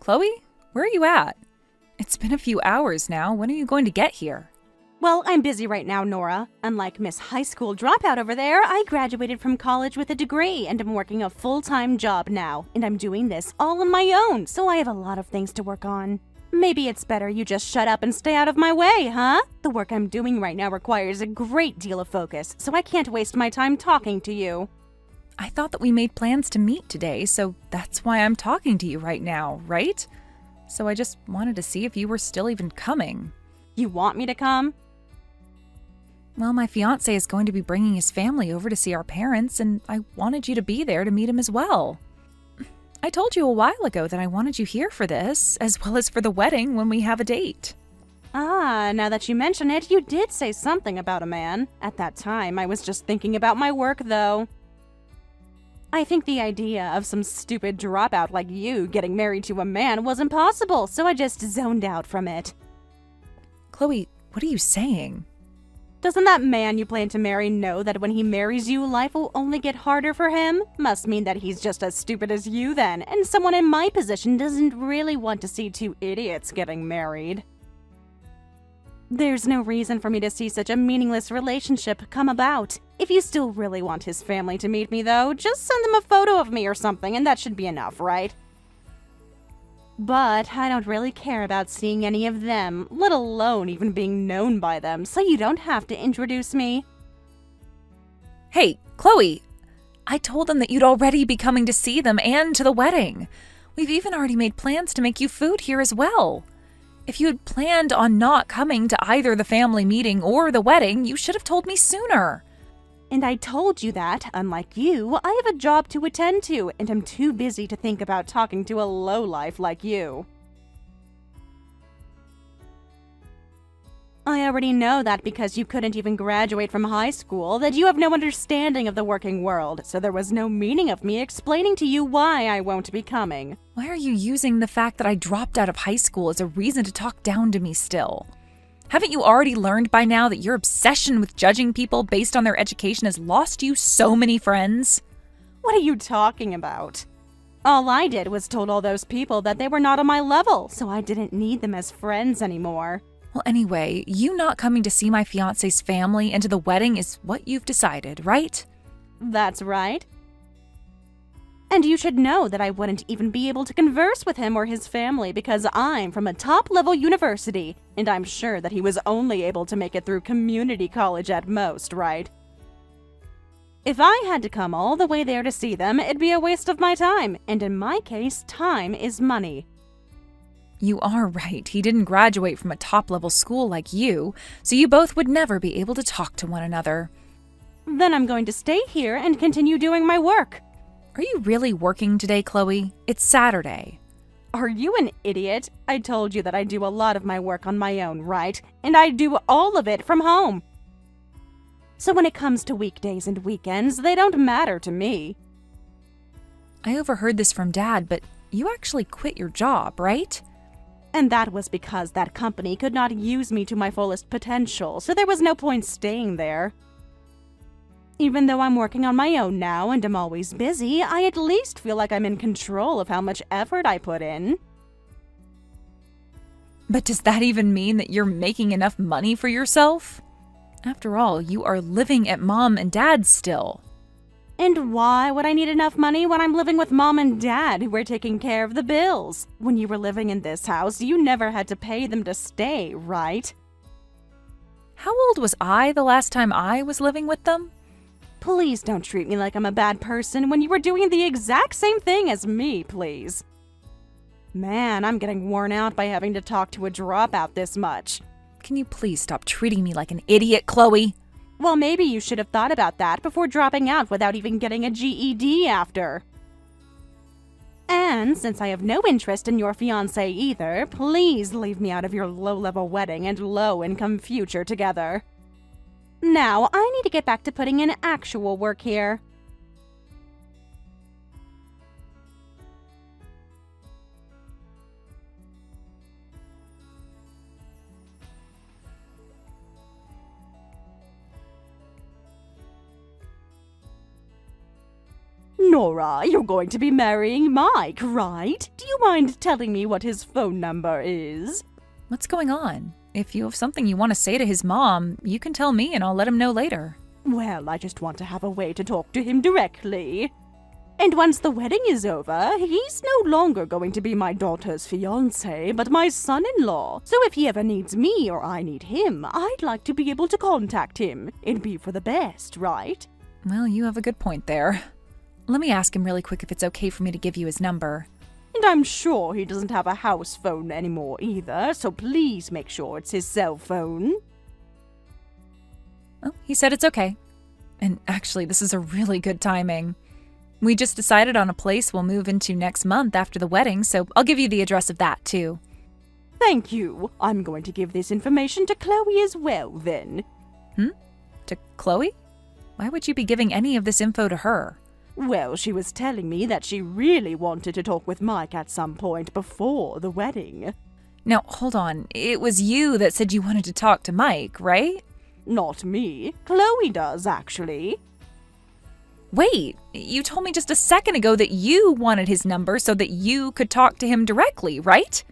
Chloe, where are you at? It's been a few hours now. When are you going to get here? Well, I'm busy right now, Nora. Unlike Miss High School Dropout over there, I graduated from college with a degree and am working a full-time job now. And I'm doing this all on my own, so I have a lot of things to work on. Maybe it's better you just shut up and stay out of my way, huh? The work I'm doing right now requires a great deal of focus, so I can't waste my time talking to you. I thought that we made plans to meet today, so that's why I'm talking to you right now, right? So I just wanted to see if you were still even coming. You want me to come? Well, my fiancé is going to be bringing his family over to see our parents, and I wanted you to be there to meet him as well. I told you a while ago that I wanted you here for this, as well as for the wedding when we have a date. Ah, now that you mention it, you did say something about a man. At that time, I was just thinking about my work, though. I think the idea of some stupid dropout like you getting married to a man was impossible, so I just zoned out from it. Chloe, what are you saying? Doesn't that man you plan to marry know that when he marries you, life will only get harder for him? Must mean that he's just as stupid as you then, and someone in my position doesn't really want to see two idiots getting married. There's no reason for me to see such a meaningless relationship come about. If you still really want his family to meet me, though, just send them a photo of me or something, and that should be enough, right? But I don't really care about seeing any of them, let alone even being known by them, so you don't have to introduce me. Hey, Chloe! I told them that you'd already be coming to see them and to the wedding. We've even already made plans to make you food here as well. If you had planned on not coming to either the family meeting or the wedding, you should have told me sooner. And I told you that, unlike you, I have a job to attend to, and I'm too busy to think about talking to a lowlife like you. I already know that because you couldn't even graduate from high school, that you have no understanding of the working world, so there was no meaning of me explaining to you why I won't be coming. Why are you using the fact that I dropped out of high school as a reason to talk down to me still? Haven't you already learned by now that your obsession with judging people based on their education has lost you so many friends? What are you talking about? All I did was told all those people that they were not on my level, so I didn't need them as friends anymore. Well, anyway, you not coming to see my fiancé's family and to the wedding is what you've decided, right? That's right. And you should know that I wouldn't even be able to converse with him or his family because I'm from a top-level university, and I'm sure that he was only able to make it through community college at most, right? If I had to come all the way there to see them, it'd be a waste of my time, and in my case, time is money. You are right. He didn't graduate from a top-level school like you, so you both would never be able to talk to one another. Then I'm going to stay here and continue doing my work. Are you really working today, Chloe? It's Saturday. Are you an idiot? I told you that I do a lot of my work on my own, right? And I do all of it from home. So when it comes to weekdays and weekends, they don't matter to me. I overheard this from Dad, but you actually quit your job, right? And that was because that company could not use me to my fullest potential, so there was no point staying there. Even though I'm working on my own now and am always busy, I at least feel like I'm in control of how much effort I put in. But does that even mean that you're making enough money for yourself? After all, you are living at Mom and Dad's still. And why would I need enough money when I'm living with Mom and Dad who were taking care of the bills? When you were living in this house, you never had to pay them to stay, right? How old was I the last time I was living with them? Please don't treat me like I'm a bad person when you were doing the exact same thing as me, please. Man, I'm getting worn out by having to talk to a dropout this much. Can you please stop treating me like an idiot, Chloe? Well, maybe you should have thought about that before dropping out without even getting a GED after. And since I have no interest in your fiancé either, please leave me out of your low-level wedding and low-income future together. Now, I need to get back to putting in actual work here. Nora, you're going to be marrying Mike, right? Do you mind telling me what his phone number is? What's going on? If you have something you want to say to his mom, you can tell me and I'll let him know later. Well, I just want to have a way to talk to him directly. And once the wedding is over, he's no longer going to be my daughter's fiancé, but my son-in-law. So if he ever needs me or I need him, I'd like to be able to contact him. It'd be for the best, right? Well, you have a good point there. Let me ask him really quick if it's okay for me to give you his number. And I'm sure he doesn't have a house phone anymore either, so please make sure it's his cell phone. Well, he said it's okay. And actually, this is a really good timing. We just decided on a place we'll move into next month after the wedding, so I'll give you the address of that, too. Thank you. I'm going to give this information to Chloe as well, then. To Chloe? Why would you be giving any of this info to her? Well, she was telling me that she really wanted to talk with Mike at some point before the wedding. Now, hold on. It was you that said you wanted to talk to Mike, right? Not me. Chloe does, actually. Wait, you told me just a second ago that you wanted his number so that you could talk to him directly, right?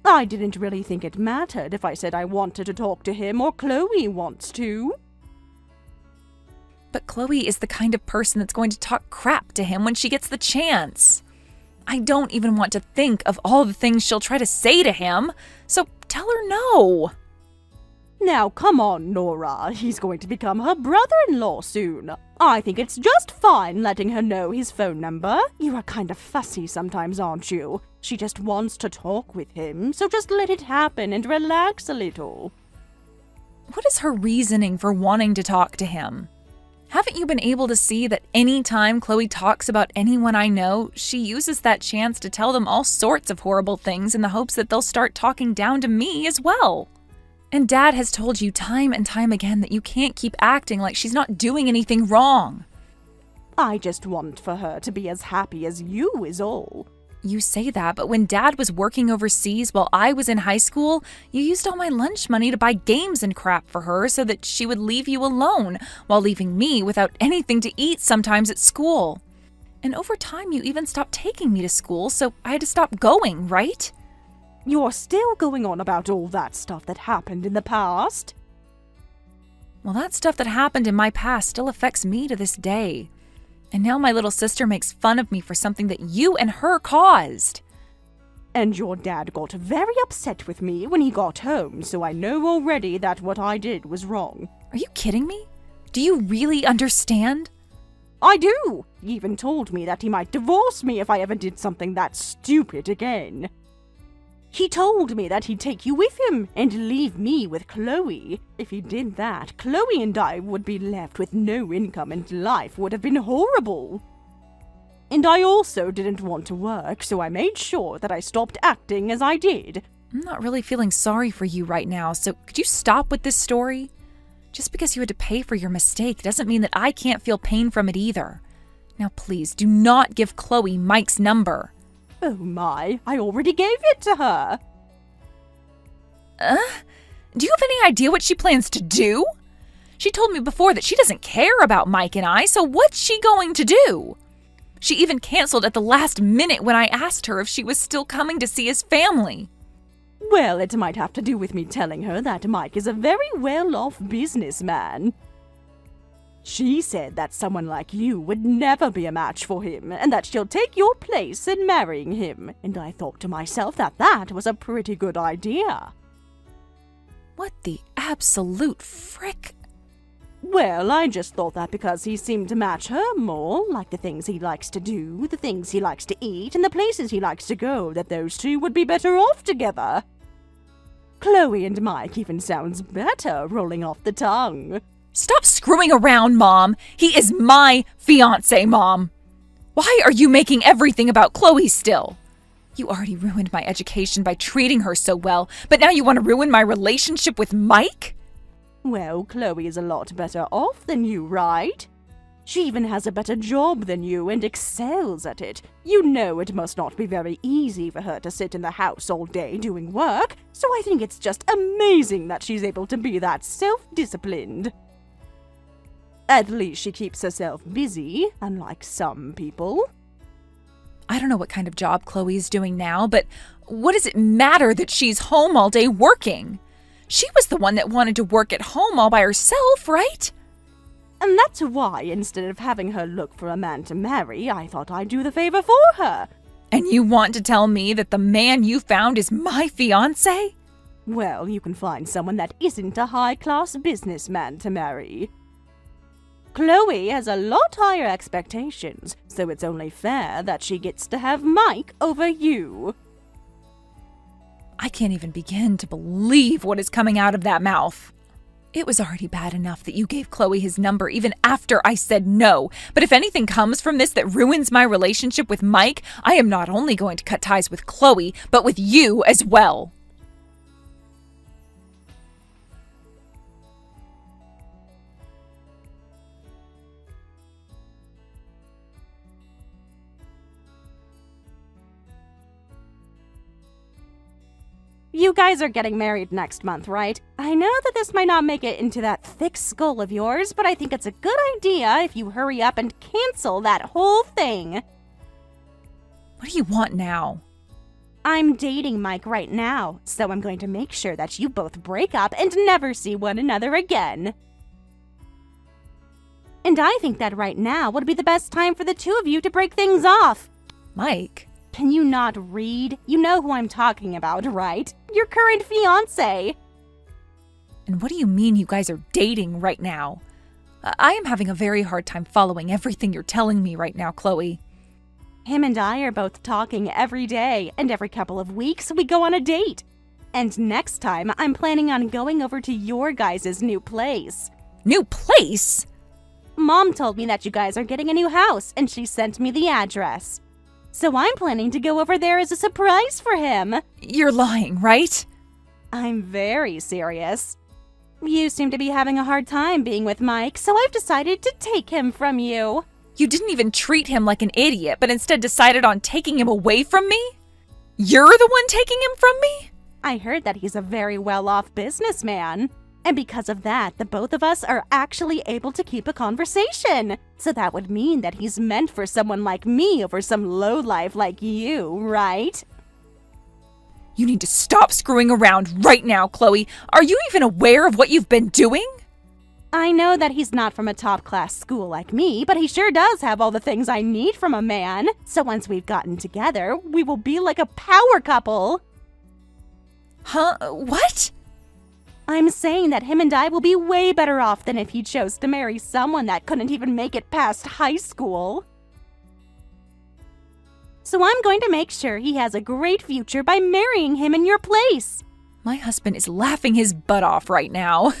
I didn't really think it mattered if I said I wanted to talk to him or Chloe wants to. But Chloe is the kind of person that's going to talk crap to him when she gets the chance. I don't even want to think of all the things she'll try to say to him, so tell her no. Now, come on, Nora. He's going to become her brother-in-law soon. I think it's just fine letting her know his phone number. You are kind of fussy sometimes, aren't you? She just wants to talk with him, so just let it happen and relax a little. What is her reasoning for wanting to talk to him? Haven't you been able to see that any time Chloe talks about anyone I know, she uses that chance to tell them all sorts of horrible things in the hopes that they'll start talking down to me as well? And Dad has told you time and time again that you can't keep acting like she's not doing anything wrong. I just want for her to be as happy as you is all. You say that, but when Dad was working overseas while I was in high school, you used all my lunch money to buy games and crap for her so that she would leave you alone while leaving me without anything to eat sometimes at school. And over time, you even stopped taking me to school, so I had to stop going, right? You're still going on about all that stuff that happened in the past? Well, that stuff that happened in my past still affects me to this day. And now my little sister makes fun of me for something that you and her caused. And your dad got very upset with me when he got home, so I know already that what I did was wrong. Are you kidding me? Do you really understand? I do! He even told me that he might divorce me if I ever did something that stupid again. He told me that he'd take you with him and leave me with Chloe. If he did that, Chloe and I would be left with no income and life would have been horrible. And I also didn't want to work, so I made sure that I stopped acting as I did. I'm not really feeling sorry for you right now, so could you stop with this story? Just because you had to pay for your mistake doesn't mean that I can't feel pain from it either. Now please, do not give Chloe Mike's number. Oh my, I already gave it to her. Do you have any idea what she plans to do? She told me before that she doesn't care about Mike and I, so what's she going to do? She even canceled at the last minute when I asked her if she was still coming to see his family. Well, it might have to do with me telling her that Mike is a very well-off businessman. She said that someone like you would never be a match for him, and that she'll take your place in marrying him. And I thought to myself that that was a pretty good idea. What the absolute frick? Well, I just thought that because he seemed to match her more, like the things he likes to do, the things he likes to eat, and the places he likes to go, that those two would be better off together. Chloe and Mike even sounds better rolling off the tongue. Stop screwing around, Mom. He is my fiancé, Mom. Why are you making everything about Chloe still? You already ruined my education by treating her so well, but now you want to ruin my relationship with Mike? Well, Chloe is a lot better off than you, right? She even has a better job than you and excels at it. You know it must not be very easy for her to sit in the house all day doing work, so I think it's just amazing that she's able to be that self-disciplined. At least she keeps herself busy, unlike some people. I don't know what kind of job Chloe is doing now, but what does it matter that she's home all day working? She was the one that wanted to work at home all by herself, right? And that's why, instead of having her look for a man to marry, I thought I'd do the favor for her. And you want to tell me that the man you found is my fiancé? Well, you can find someone that isn't a high-class businessman to marry. Chloe has a lot higher expectations, so it's only fair that she gets to have Mike over you. I can't even begin to believe what is coming out of that mouth. It was already bad enough that you gave Chloe his number even after I said no. But if anything comes from this that ruins my relationship with Mike, I am not only going to cut ties with Chloe, but with you as well. You guys are getting married next month, right? I know that this might not make it into that thick skull of yours, but I think it's a good idea if you hurry up and cancel that whole thing. What do you want now? I'm dating Mike right now, so I'm going to make sure that you both break up and never see one another again. And I think that right now would be the best time for the two of you to break things off. Mike? Can you not read? You know who I'm talking about, right? Your current fiancé. And what do you mean you guys are dating right now? I am having a very hard time following everything you're telling me right now, Chloe. Him and I are both talking every day, and every couple of weeks we go on a date. And next time, I'm planning on going over to your guys' new place. New place? Mom told me that you guys are getting a new house, and she sent me the address. So I'm planning to go over there as a surprise for him. You're lying, right? I'm very serious. You seem to be having a hard time being with Mike, so I've decided to take him from you. You didn't even treat him like an idiot, but instead decided on taking him away from me? You're the one taking him from me? I heard that he's a very well-off businessman. And because of that, the both of us are actually able to keep a conversation. So that would mean that he's meant for someone like me over some lowlife like you, right? You need to stop screwing around right now, Chloe. Are you even aware of what you've been doing? I know that he's not from a top-class school like me, but he sure does have all the things I need from a man. So once we've gotten together, we will be like a power couple. Huh? What? I'm saying that him and I will be way better off than if he chose to marry someone that couldn't even make it past high school. So I'm going to make sure he has a great future by marrying him in your place. My husband is laughing his butt off right now.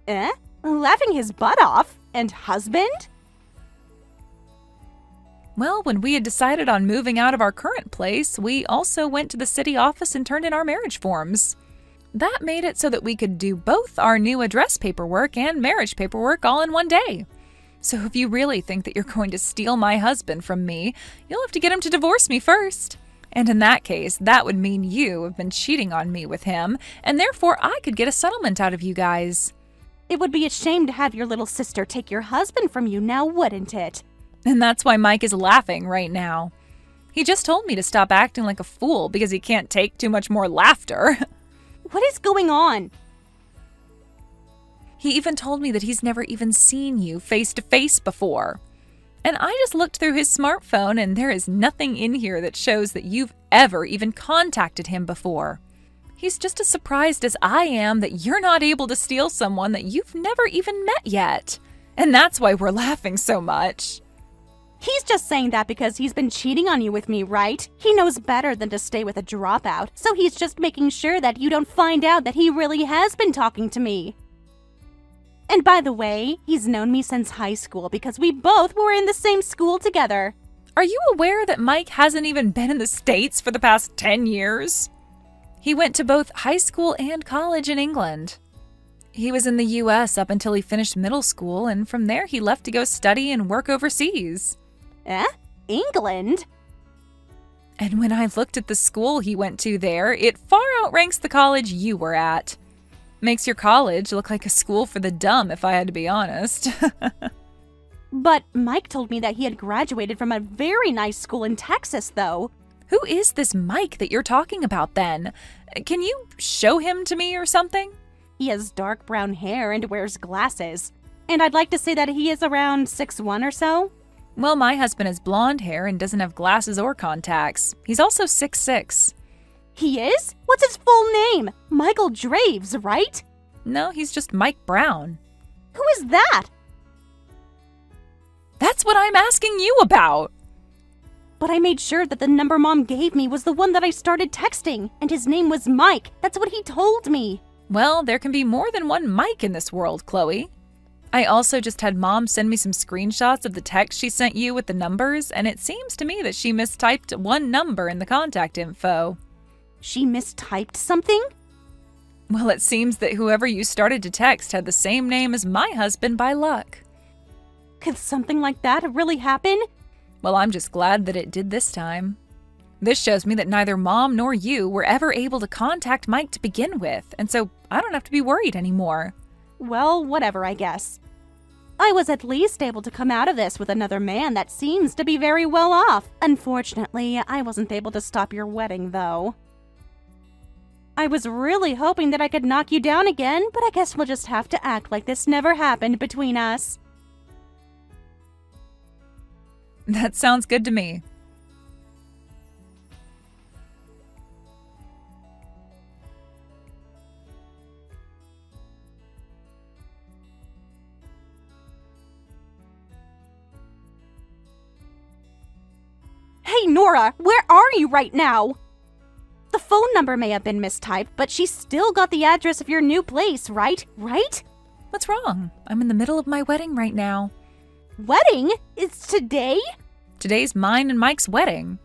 Eh? Laughing his butt off? And husband? Well, when we had decided on moving out of our current place, we also went to the city office and turned in our marriage forms. That made it so that we could do both our new address paperwork and marriage paperwork all in one day. So if you really think that you're going to steal my husband from me, you'll have to get him to divorce me first. And in that case, that would mean you have been cheating on me with him, and therefore I could get a settlement out of you guys. It would be a shame to have your little sister take your husband from you now, wouldn't it? And that's why Mike is laughing right now. He just told me to stop acting like a fool because he can't take too much more laughter. What is going on? He even told me that he's never even seen you face to face before. And I just looked through his smartphone and there is nothing in here that shows that you've ever even contacted him before. He's just as surprised as I am that you're not able to steal someone that you've never even met yet. And that's why we're laughing so much. He's just saying that because he's been cheating on you with me, right? He knows better than to stay with a dropout, so he's just making sure that you don't find out that he really has been talking to me. And by the way, he's known me since high school because we both were in the same school together. Are you aware that Mike hasn't even been in the States for the past 10 years? He went to both high school and college in England. He was in the US up until he finished middle school, and from there he left to go study and work overseas. Eh? England? And when I looked at the school he went to there, it far outranks the college you were at. Makes your college look like a school for the dumb, if I had to be honest. But Mike told me that he had graduated from a very nice school in Texas, though. Who is this Mike that you're talking about then? Can you show him to me or something? He has dark brown hair and wears glasses. And I'd like to say that he is around 6'1" or so. Well, my husband has blonde hair and doesn't have glasses or contacts. He's also 6'6". He is? What's his full name? Michael Draves, right? No, he's just Mike Brown. Who is that? That's what I'm asking you about. But I made sure that the number Mom gave me was the one that I started texting, and his name was Mike. That's what he told me. Well, there can be more than one Mike in this world, Chloe. I also just had Mom send me some screenshots of the text she sent you with the numbers, and it seems to me that she mistyped one number in the contact info. She mistyped something? Well, it seems that whoever you started to text had the same name as my husband by luck. Could something like that really happen? Well, I'm just glad that it did this time. This shows me that neither Mom nor you were ever able to contact Mike to begin with, and so I don't have to be worried anymore. Well, whatever, I guess. I was at least able to come out of this with another man that seems to be very well off. Unfortunately, I wasn't able to stop your wedding, though. I was really hoping that I could knock you down again, but I guess we'll just have to act like this never happened between us. That sounds good to me. Hey, Nora, where are you right now? The phone number may have been mistyped, but she still got the address of your new place, right? Right? What's wrong? I'm in the middle of my wedding right now. Wedding? It's today? Today's mine and Mike's wedding.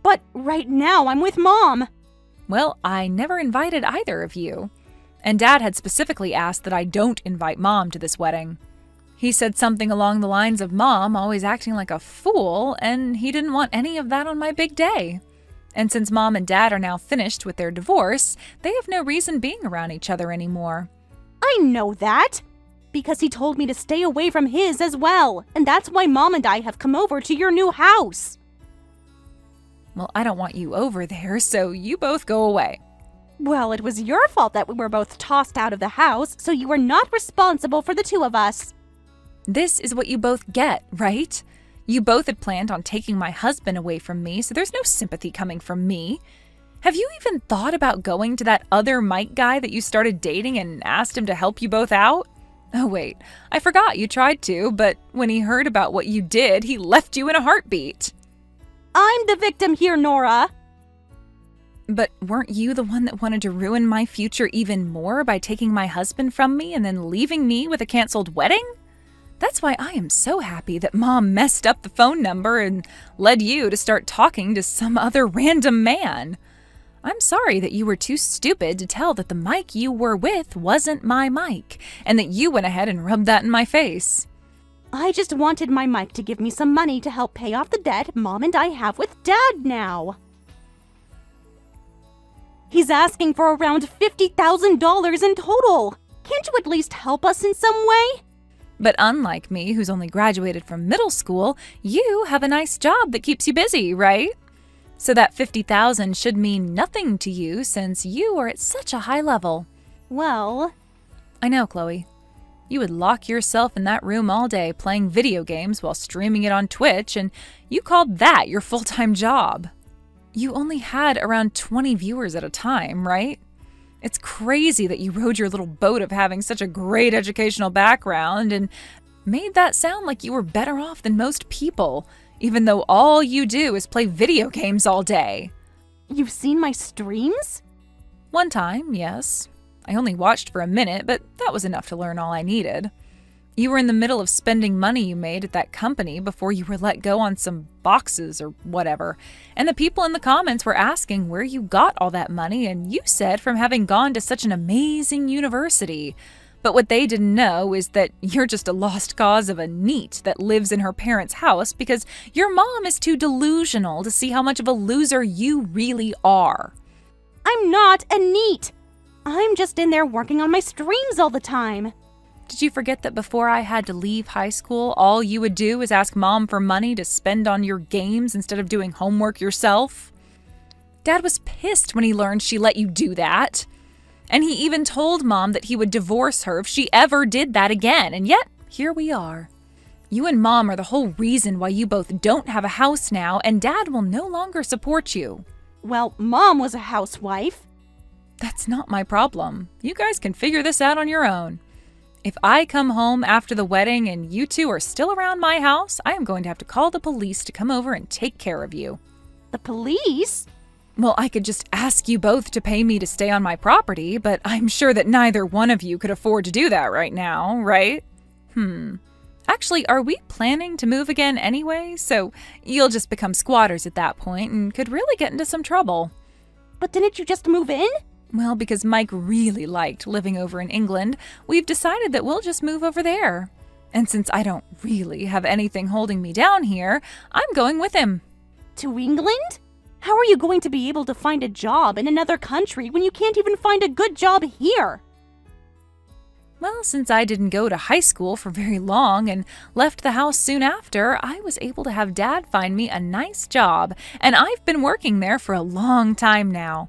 But right now I'm with Mom. Well, I never invited either of you. And Dad had specifically asked that I don't invite Mom to this wedding. He said something along the lines of Mom always acting like a fool, and he didn't want any of that on my big day. And since Mom and Dad are now finished with their divorce, they have no reason being around each other anymore. I know that. Because he told me to stay away from his as well. And that's why Mom and I have come over to your new house. Well, I don't want you over there, so you both go away. Well, it was your fault that we were both tossed out of the house, so you are not responsible for the two of us. This is what you both get, right? You both had planned on taking my husband away from me, so there's no sympathy coming from me. Have you even thought about going to that other Mike guy that you started dating and asked him to help you both out? Oh wait, I forgot you tried to, but when he heard about what you did, he left you in a heartbeat. I'm the victim here, Nora. But weren't you the one that wanted to ruin my future even more by taking my husband from me and then leaving me with a canceled wedding? That's why I am so happy that Mom messed up the phone number and led you to start talking to some other random man. I'm sorry that you were too stupid to tell that the Mike you were with wasn't my Mike, and that you went ahead and rubbed that in my face. I just wanted my Mike to give me some money to help pay off the debt Mom and I have with Dad now. He's asking for around $50,000 in total. Can't you at least help us in some way? But unlike me, who's only graduated from middle school, you have a nice job that keeps you busy, right? So that $50,000 should mean nothing to you since you are at such a high level. Well, I know, Chloe. You would lock yourself in that room all day playing video games while streaming it on Twitch, and you called that your full-time job. You only had around 20 viewers at a time, right? It's crazy that you rode your little boat of having such a great educational background and made that sound like you were better off than most people, even though all you do is play video games all day. You've seen my streams? One time, yes. I only watched for a minute, but that was enough to learn all I needed. You were in the middle of spending money you made at that company before you were let go on some boxes or whatever, and the people in the comments were asking where you got all that money, and you said from having gone to such an amazing university. But what they didn't know is that you're just a lost cause of a NEET that lives in her parents' house because your mom is too delusional to see how much of a loser you really are. I'm not a NEET. I'm just in there working on my streams all the time. Did you forget that before I had to leave high school, all you would do is ask Mom for money to spend on your games instead of doing homework yourself? Dad was pissed when he learned she let you do that. And he even told Mom that he would divorce her if she ever did that again. And yet, here we are. You and Mom are the whole reason why you both don't have a house now, and Dad will no longer support you. Well, Mom was a housewife. That's not my problem. You guys can figure this out on your own. If I come home after the wedding and you two are still around my house, I am going to have to call the police to come over and take care of you. The police? Well, I could just ask you both to pay me to stay on my property, but I'm sure that neither one of you could afford to do that right now, right? Actually, are we planning to move again anyway? So you'll just become squatters at that point and could really get into some trouble. But didn't you just move in? Well, because Mike really liked living over in England, we've decided that we'll just move over there. And since I don't really have anything holding me down here, I'm going with him. To England? How are you going to be able to find a job in another country when you can't even find a good job here? Well, since I didn't go to high school for very long and left the house soon after, I was able to have Dad find me a nice job, and I've been working there for a long time now.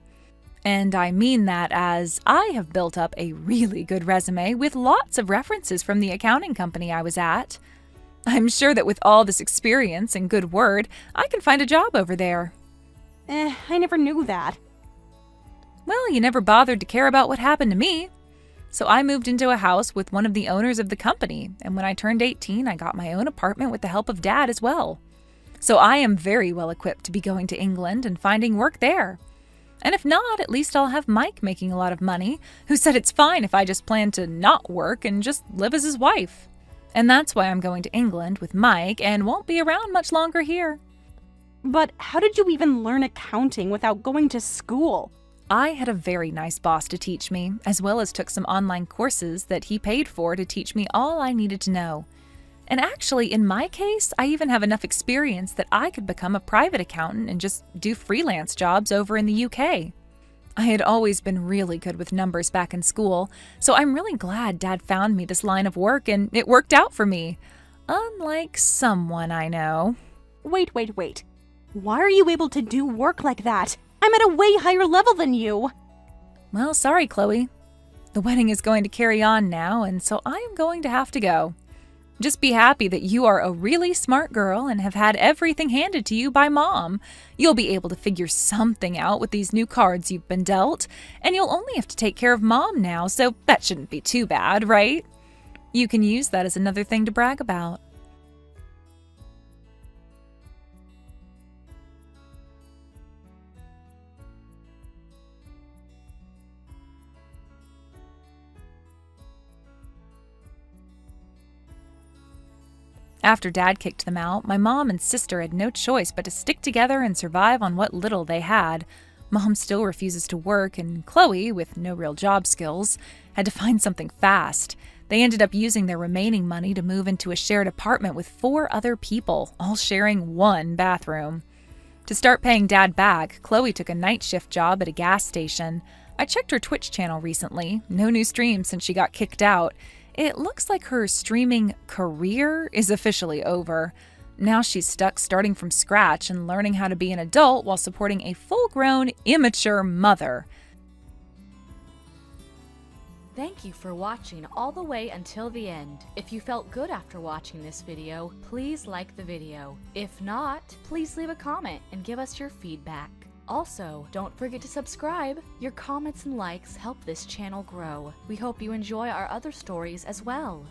And I mean that as I have built up a really good resume with lots of references from the accounting company I was at. I'm sure that with all this experience and good word, I can find a job over there. I never knew that. Well, you never bothered to care about what happened to me. So I moved into a house with one of the owners of the company, and when I turned 18, I got my own apartment with the help of Dad as well. So I am very well equipped to be going to England and finding work there. And if not, at least I'll have Mike making a lot of money, who said it's fine if I just plan to not work and just live as his wife. And that's why I'm going to England with Mike and won't be around much longer here. But how did you even learn accounting without going to school? I had a very nice boss to teach me, as well as took some online courses that he paid for to teach me all I needed to know. And actually, in my case, I even have enough experience that I could become a private accountant and just do freelance jobs over in the UK. I had always been really good with numbers back in school, so I'm really glad Dad found me this line of work and it worked out for me. Unlike someone I know. Wait. Why are you able to do work like that? I'm at a way higher level than you. Well, sorry, Chloe. The wedding is going to carry on now, and so I am going to have to go. Just be happy that you are a really smart girl and have had everything handed to you by Mom. You'll be able to figure something out with these new cards you've been dealt, and you'll only have to take care of Mom now, so that shouldn't be too bad, right? You can use that as another thing to brag about. After Dad kicked them out, my mom and sister had no choice but to stick together and survive on what little they had. Mom still refuses to work, and Chloe, with no real job skills, had to find something fast. They ended up using their remaining money to move into a shared apartment with 4 other people, all sharing one bathroom. To start paying Dad back, Chloe took a night shift job at a gas station. I checked her Twitch channel recently. No new streams since she got kicked out. It looks like her streaming career is officially over. Now she's stuck starting from scratch and learning how to be an adult while supporting a full-grown, immature mother. Thank you for watching all the way until the end. If you felt good after watching this video, please like the video. If not, please leave a comment and give us your feedback. Also, don't forget to subscribe. Your comments and likes help this channel grow. We hope you enjoy our other stories as well.